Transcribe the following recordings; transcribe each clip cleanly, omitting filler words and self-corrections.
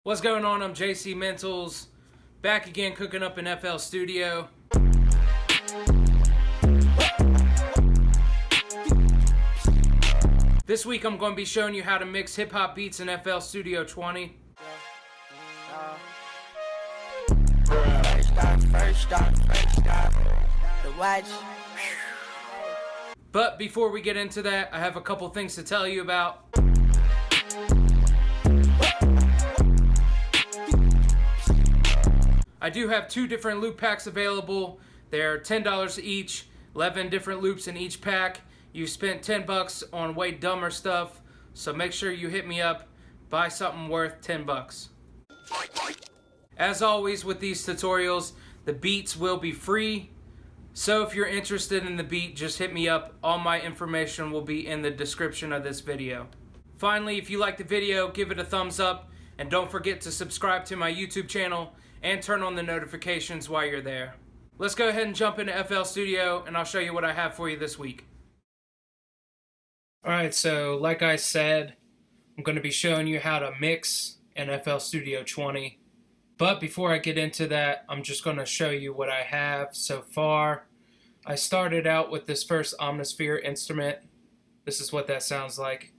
What's going on? I'm jcmentalz, back again cooking up in FL Studio. This week I'm going to be showing you how to mix hip-hop beats in FL Studio 20. But before we get into that, I have a couple things to tell you about. I do have 2 different loop packs available. They're $10 each, 11 different loops in each pack. You spent $10 on way dumber stuff, so make sure you hit me up, buy something worth $10. As always with these tutorials, the beats will be free. So if you're interested in the beat, just hit me up. All my information will be in the description of this video. Finally, if you like the video, give it a thumbs up, and don't forget to subscribe to my YouTube channel and turn on the notifications while you're there. Let's go ahead and jump into FL Studio, and I'll show you what I have for you this week. Alright, so like I said, I'm going to be showing you how to mix in FL Studio 20. But before I get into that, I'm just going to show you what I have so far. I started out with this first Omnisphere instrument. This is what that sounds like.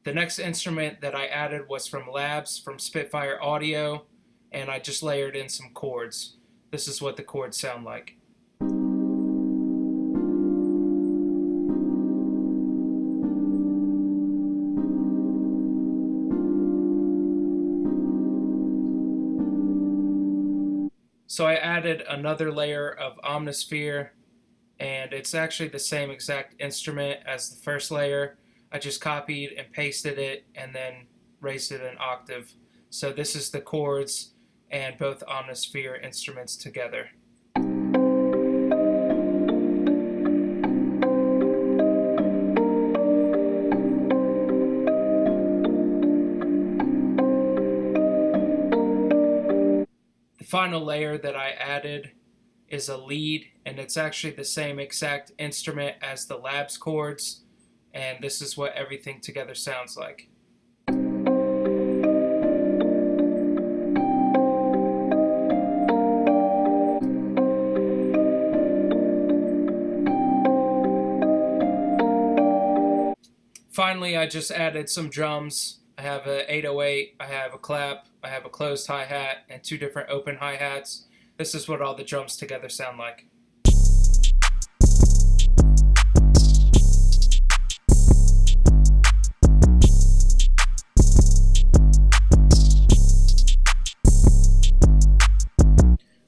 The next instrument that I added was from Labs, from Spitfire Audio, and I just layered in some chords. This is what the chords sound like. So I added another layer of Omnisphere, and it's actually the same exact instrument as the first layer. I just copied and pasted it and then raised it an octave. So this is the chords and both Omnisphere instruments together. The final layer that I added is a lead, and it's actually the same exact instrument as the Labs chords. And this is what everything together sounds like. Finally, I just added some drums. I have an 808, I have a clap, I have a closed hi-hat, and 2 different open hi-hats. This is what all the drums together sound like.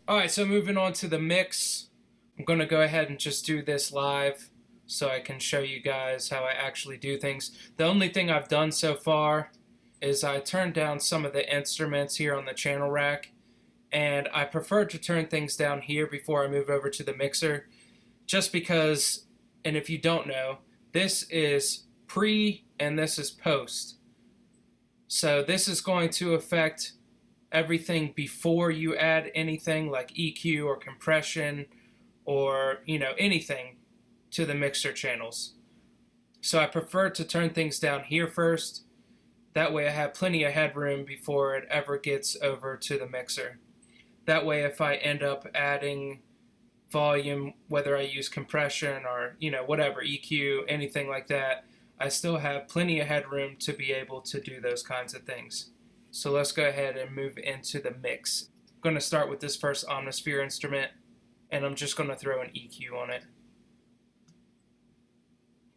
Alright, so moving on to the mix, I'm going to go ahead and just do this live so I can show you guys how I actually do things. The only thing I've done so far is I turned down some of the instruments here on the channel rack, and I prefer to turn things down here before I move over to the mixer, just because, and if you don't know, this is pre and this is post. So this is going to affect everything before you add anything like EQ or compression or, anything to the mixer channels. So I prefer to turn things down here first. That way I have plenty of headroom before it ever gets over to the mixer. That way if I end up adding volume, whether I use compression or, whatever, EQ, anything like that, I still have plenty of headroom to be able to do those kinds of things. So let's go ahead and move into the mix. I'm going to start with this first Omnisphere instrument, and I'm just going to throw an EQ on it.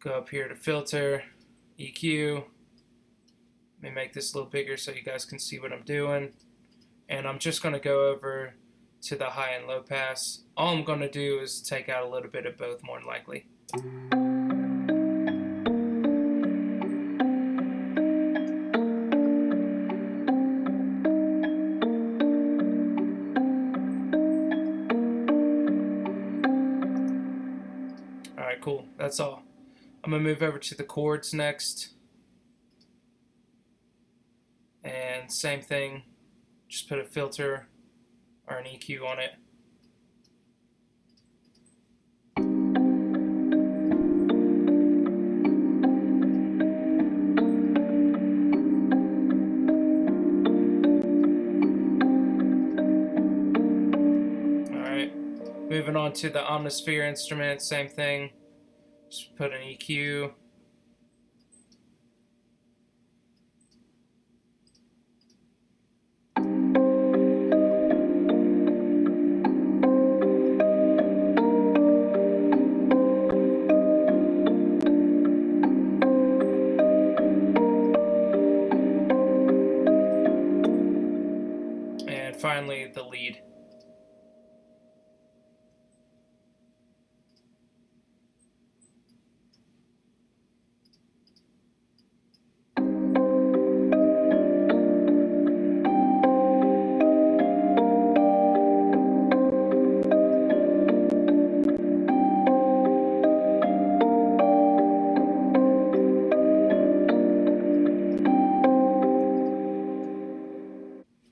Go up here to Filter, EQ. Let me make this a little bigger so you guys can see what I'm doing. And I'm just going to go over to the high and low pass. All I'm going to do is take out a little bit of both, more than likely. Alright, cool. That's all. I'm going to move over to the chords next. And same thing. Just put a filter or an EQ on it. Alright, moving on to the Omnisphere instrument, same thing. Just put an EQ. And finally, the lead.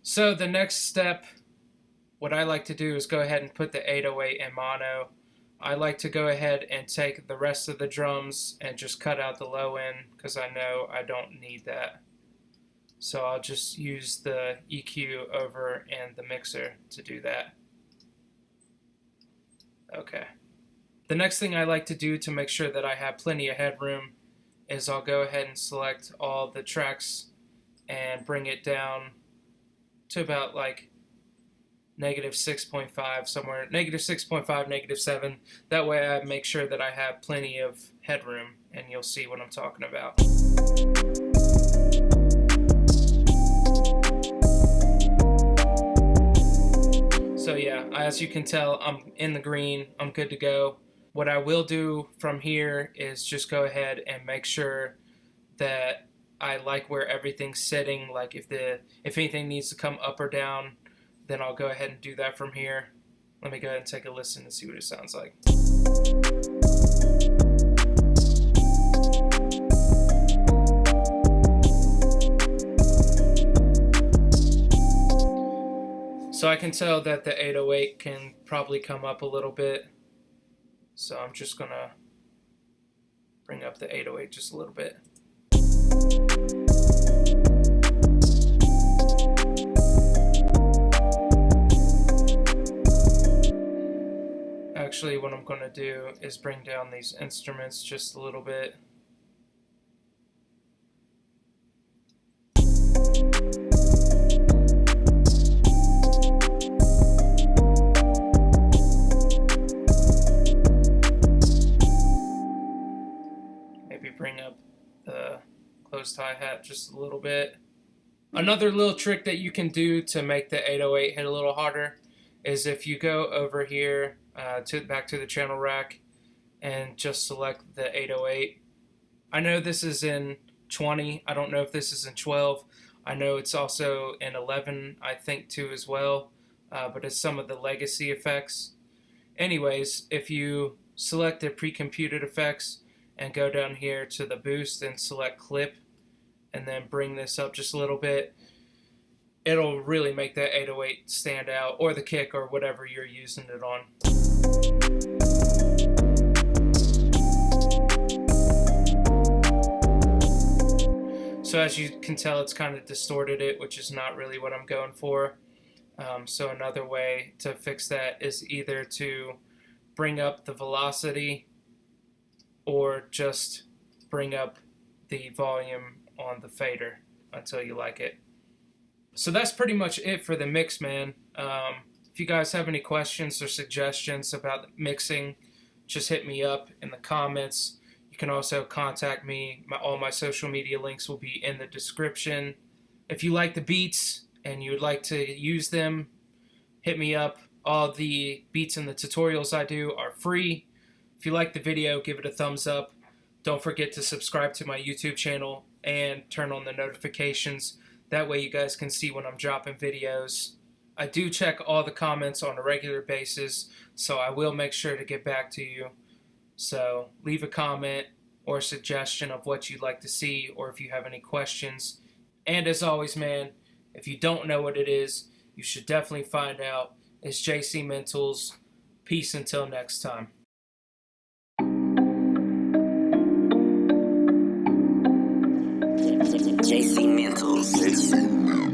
So the next step, what I like to do is go ahead and put the 808 in mono. I like to go ahead and take the rest of the drums and just cut out the low end because I know I don't need that. So I'll just use the EQ over in the mixer to do that. Okay. The next thing I like to do to make sure that I have plenty of headroom is I'll go ahead and select all the tracks and bring it down to about like -6.5, somewhere -6.5, -7. That way I make sure that I have plenty of headroom, and you'll see what I'm talking about. So yeah, as you can tell, I'm in the green. I'm good to go. What I will do from here is just go ahead and make sure that I like where everything's sitting. Like if anything needs to come up or down, then I'll go ahead and do that from here. Let me go ahead and take a listen and see what it sounds like. So I can tell that the 808 can probably come up a little bit. So I'm just gonna bring up the 808 just a little bit. Actually, what I'm going to do is bring down these instruments just a little bit. Maybe bring up the closed hi-hat just a little bit. Another little trick that you can do to make the 808 hit a little harder is if you go over here back to the channel rack and just select the 808. I know this is in 20. I don't know if this is in 12. I know it's also in 11, I think, too, as well. But it's some of the legacy effects. Anyways, if you select the pre-computed effects and go down here to the boost and select clip and then bring this up just a little bit, it'll really make that 808 stand out, or the kick, or whatever you're using it on. So as you can tell, it's kind of distorted it, which is not really what I'm going for. So another way to fix that is either to bring up the velocity or just bring up the volume on the fader until you like it. So that's pretty much it for the mix, man. If you guys have any questions or suggestions about mixing, just hit me up in the comments. You can also contact me. All my social media links will be in the description. If you like the beats and you would like to use them, hit me up. All the beats and the tutorials I do are free. If you like the video, give it a thumbs up. Don't forget to subscribe to my YouTube channel and turn on the notifications. That way you guys can see when I'm dropping videos. I do check all the comments on a regular basis, so I will make sure to get back to you. So leave a comment or a suggestion of what you'd like to see, or if you have any questions. And as always, man, if you don't know what it is, you should definitely find out is jcmentalz. Peace until next time. jcmentalz.